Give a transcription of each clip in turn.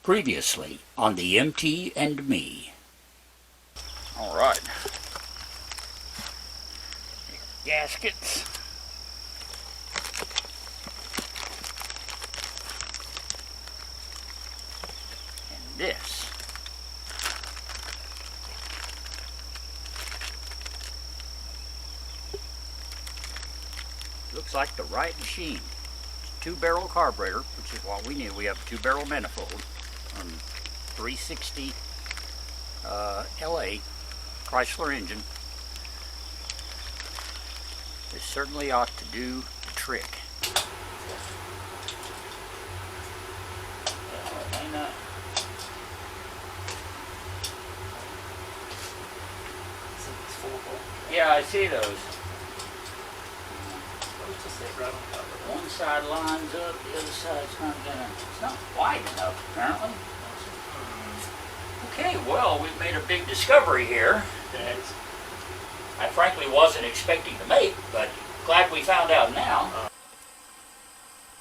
Previously on the MT and Me. All right. Gaskets. And this. Looks like the right machine. Two-barrel carburetor, which is what we need. We have a two-barrel manifold on 360 LA Chrysler engine. This certainly ought to do the trick. Yeah, I see those. One side lines up, the other side's not gonna, it's not wide enough apparently. Okay, well, we've made a big discovery here that I frankly wasn't expecting to make, but glad we found out now.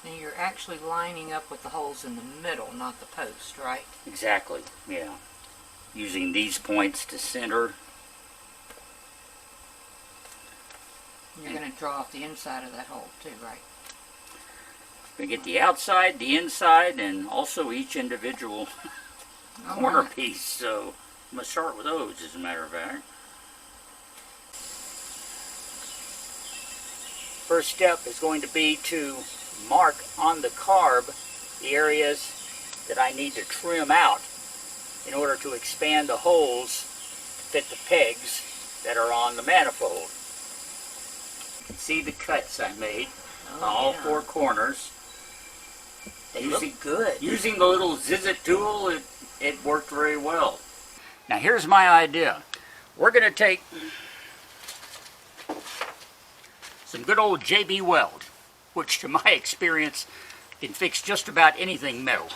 Now you're actually lining up with the holes in the middle, not the post, right? Exactly, yeah. Using these points to center. You're going to draw off the inside of that hole too, right? We get the outside, the inside, and also each individual corner piece. So I'm going to start with those, as a matter of fact. First step is going to be to mark on the carb the areas that I need to trim out in order to expand the holes to fit the pegs that are on the manifold. You can see the cuts I made on all four corners. They look good. Using the little Zizit tool, it worked very well. Now here's my idea. We're going to take some good old JB Weld, which to my experience can fix just about anything metal,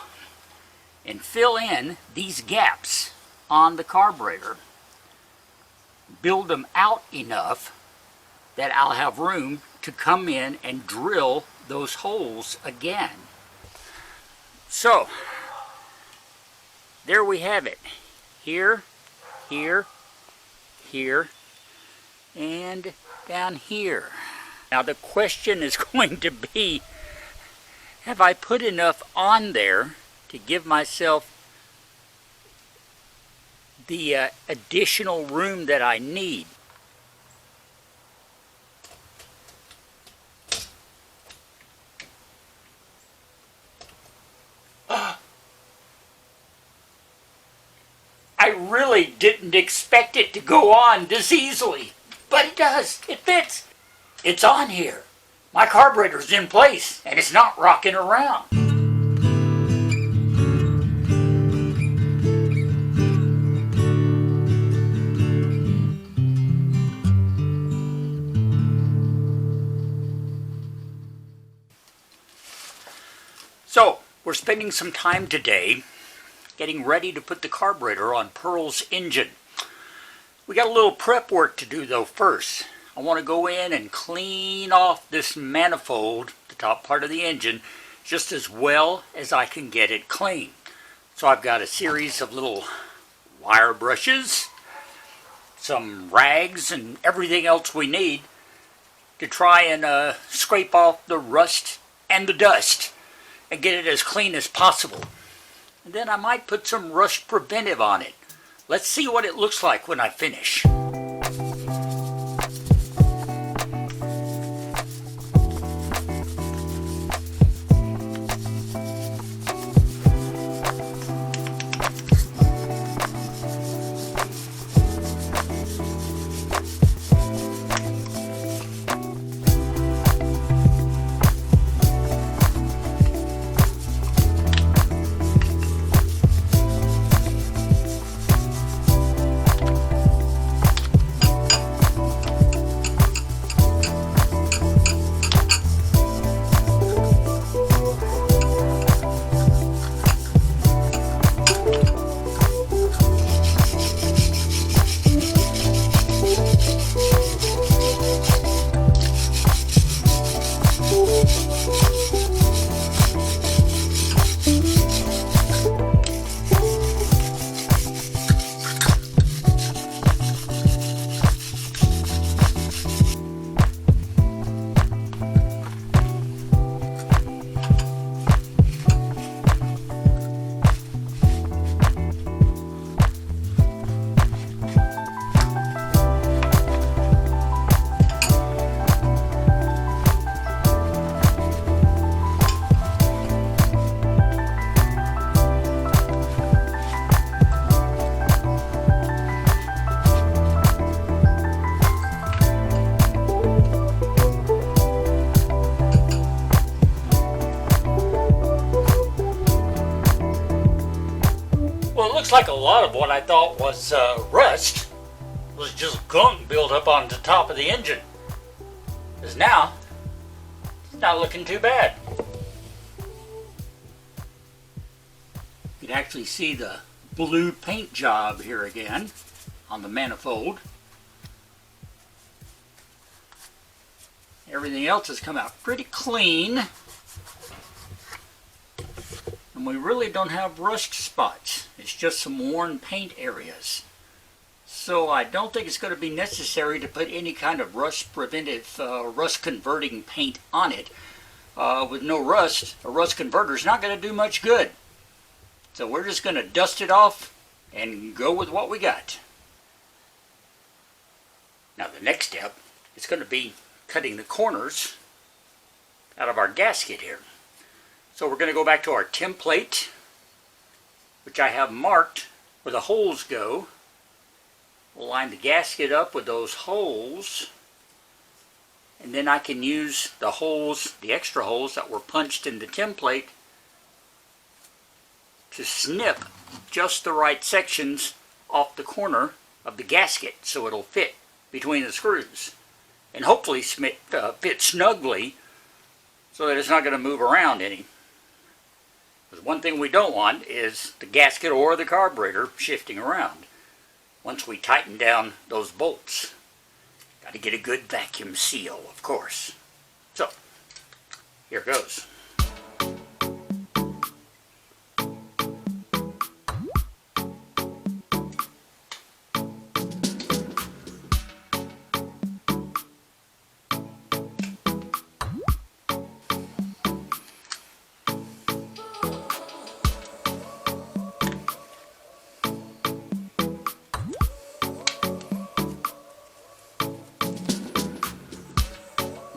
and fill in these gaps on the carburetor. Build them out enough that I'll have room to come in and drill those holes again. So, there we have it. Here, here, here, and down here. Now the question is going to be, have I put enough on there to give myself the additional room that I need? I really didn't expect it to go on this easily, but it does. It fits. It's on here. My carburetor's in place, and it's not rocking around. So, we're spending some time today getting ready to put the carburetor on Pearl's engine. We got a little prep work to do though first. I want to go in and clean off this manifold, the top part of the engine, just as well as I can get it clean. So I've got a series of little wire brushes, some rags, and everything else we need to try and scrape off the rust and the dust and get it as clean as possible. And then I might put some rust preventive on it. Let's see what it looks like when I finish. Well, it looks like a lot of what I thought was rust was just gunk built up on the top of the engine. Because now, it's not looking too bad. You can actually see the blue paint job here again on the manifold. Everything else has come out pretty clean. And we really don't have rust spots. It's just some worn paint areas. So I don't think it's going to be necessary to put any kind of rust preventive, rust converting paint on it. With no rust, a rust converter is not going to do much good. So we're just going to dust it off and go with what we got. Now the next step is going to be cutting the corners out of our gasket here. So we're going to go back to our template, which I have marked where the holes go. We'll line the gasket up with those holes, and then I can use the holes, the extra holes that were punched in the template, to snip just the right sections off the corner of the gasket so it'll fit between the screws, and hopefully fit snugly so that it's not going to move around any. Because one thing we don't want is the gasket or the carburetor shifting around once we tighten down those bolts. Got to get a good vacuum seal, of course. So, here goes.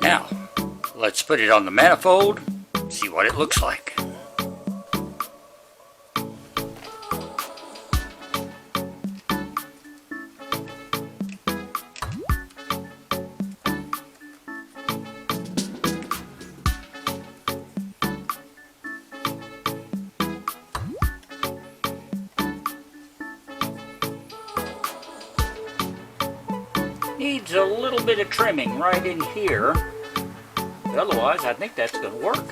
Now, let's put it on the manifold, see what it looks like. Needs a little bit of trimming right in here. But otherwise, I think that's going to work.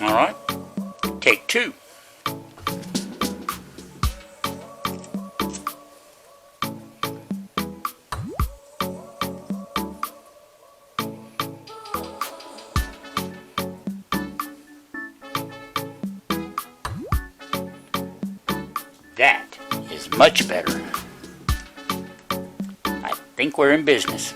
All right, take two. That is much better. I think we're in business.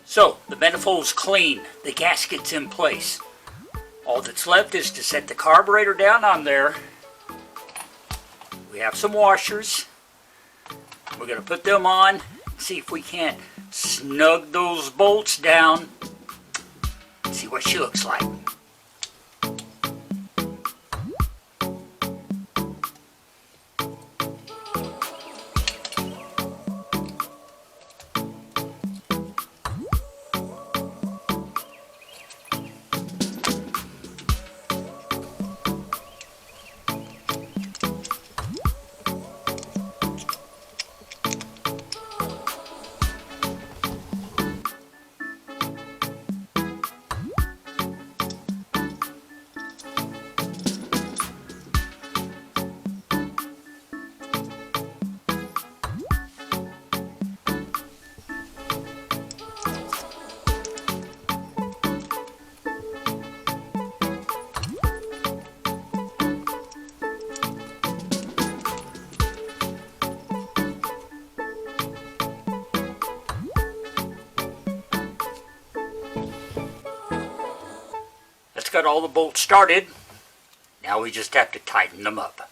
So, the manifold's clean, the gasket's in place. All that's left is to set the carburetor down on there. We have some washers. We're going to put them on, see if we can't snug those bolts down, see what she looks like. got all the bolts started. Now we just have to tighten them up.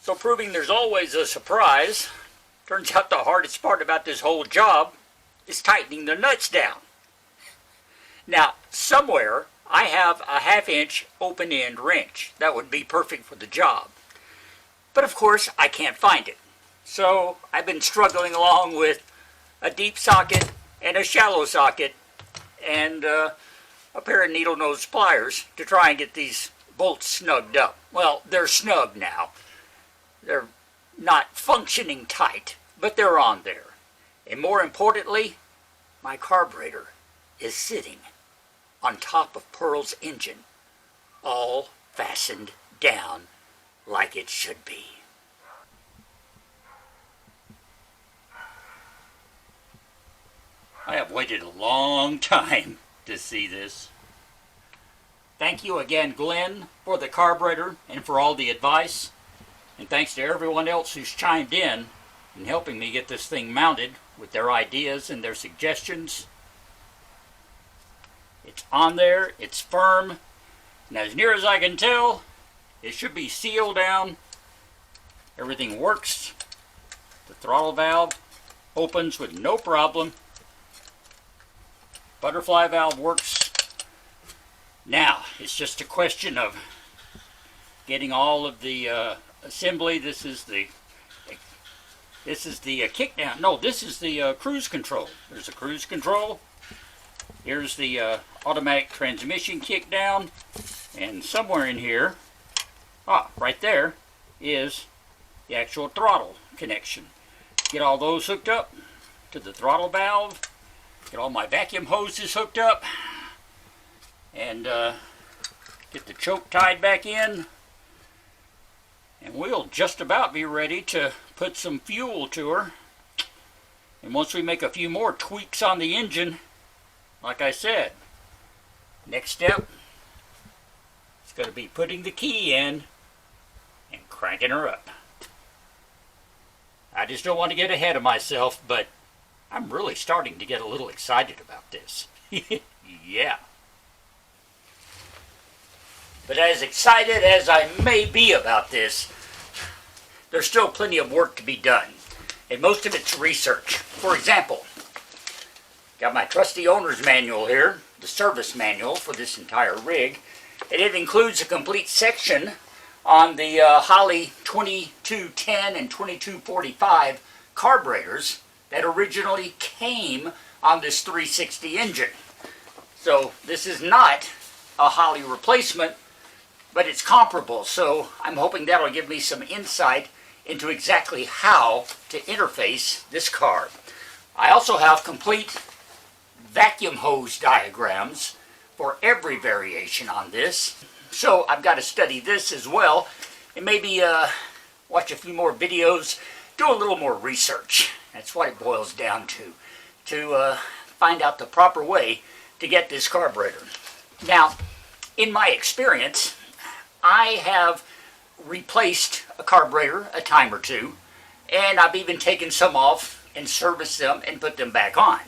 So proving there's always a surprise, turns out the hardest part about this whole job is tightening the nuts down. Now, somewhere I have a 1/2 inch open end wrench. That would be perfect for the job. But of course, I can't find it. So I've been struggling along with a deep socket and a shallow socket and a pair of needle nose pliers to try and get these bolts snugged up. Well, they're snug now. They're not functioning tight, but they're on there. And more importantly, my carburetor is sitting on top of Pearl's engine, all fastened down like it should be. I have waited a long time to see this. Thank you again, Glenn, for the carburetor and for all the advice. And thanks to everyone else who's chimed in helping me get this thing mounted with their ideas and their suggestions. It's on there, it's firm, and as near as I can tell, it should be sealed down. Everything works. The throttle valve opens with no problem. Butterfly valve works. Now, it's just a question of getting all of the assembly. This is the kick down. No, this is the cruise control. There's a cruise control. Here's the automatic transmission kick down. And somewhere in here, right there, is the actual throttle connection. Get all those hooked up to the throttle valve. Get all my vacuum hoses hooked up. And get the choke tied back in. And we'll just about be ready to put some fuel to her. And once we make a few more tweaks on the engine, like I said, next step is going to be putting the key in and cranking her up. I just don't want to get ahead of myself, but I'm really starting to get a little excited about this. Yeah. But as excited as I may be about this, there's still plenty of work to be done. And most of it's research. For example, got my trusty owner's manual here, the service manual for this entire rig. And it includes a complete section on the Holley 2210 and 2245 carburetors that originally came on this 360 engine. So this is not a Holley replacement, but it's comparable, so I'm hoping that'll give me some insight into exactly how to interface this carb. I also have complete vacuum hose diagrams for every variation on this, so I've got to study this as well, and maybe watch a few more videos, do a little more research. That's what it boils down to find out the proper way to get this carburetor. Now, in my experience, I have replaced a carburetor a time or two, and I've even taken some off and serviced them and put them back on.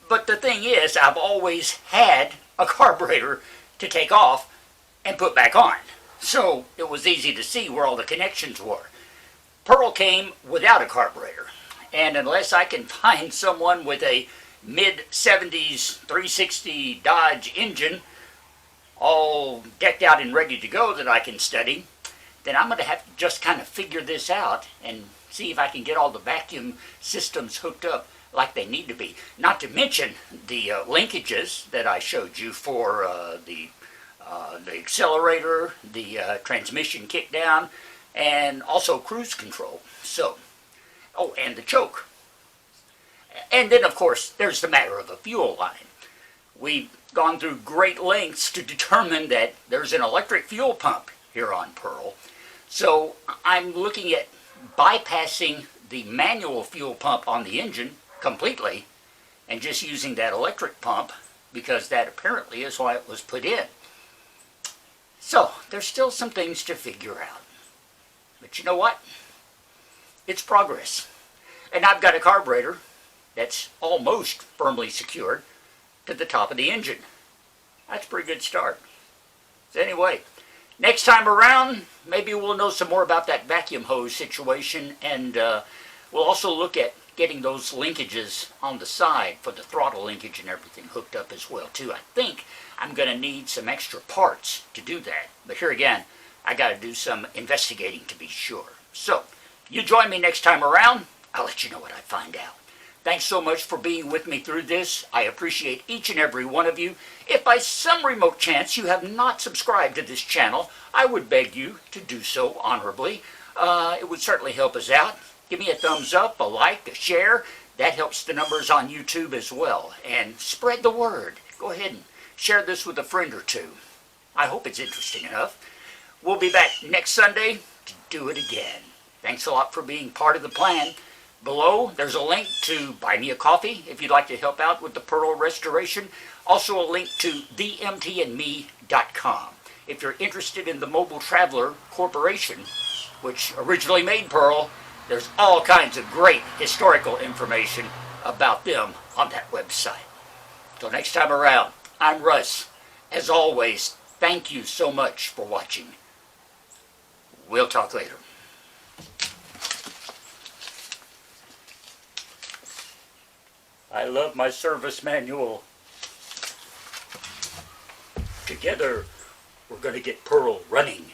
But the thing is, I've always had a carburetor to take off and put back on. So it was easy to see where all the connections were. Pearl came without a carburetor, and unless I can find someone with a mid-70s 360 Dodge engine all decked out and ready to go that I can study, then I'm going to have to just kind of figure this out and see if I can get all the vacuum systems hooked up like they need to be. Not to mention the linkages that I showed you for the accelerator, the transmission kick down, and also cruise control. So, and the choke. And then, of course, there's the matter of a fuel line. We gone through great lengths to determine that there's an electric fuel pump here on Pearl. So I'm looking at bypassing the manual fuel pump on the engine completely and just using that electric pump, because that apparently is why it was put in. So there's still some things to figure out. But you know what? It's progress. And I've got a carburetor that's almost firmly secured to the top of the engine. That's a pretty good start. So anyway, next time around, maybe we'll know some more about that vacuum hose situation, and we'll also look at getting those linkages on the side for the throttle linkage and everything hooked up as well too. I think I'm going to need some extra parts to do that. But here again, I got to do some investigating to be sure. So, you join me next time around. I'll let you know what I find out. Thanks so much for being with me through this. I appreciate each and every one of you. If by some remote chance you have not subscribed to this channel, I would beg you to do so honorably. It would certainly help us out. Give me a thumbs up, a like, a share. That helps the numbers on YouTube as well. And spread the word. Go ahead and share this with a friend or two. I hope it's interesting enough. We'll be back next Sunday to do it again. Thanks a lot for being part of the plan. Below, there's a link to buy me a coffee if you'd like to help out with the Pearl restoration. Also a link to themtandme.com. If you're interested in the Mobile Traveler Corporation, which originally made Pearl, there's all kinds of great historical information about them on that website. Till next time around, I'm Russ. As always, thank you so much for watching. We'll talk later. I love my service manual. Together, we're going to get Pearl running.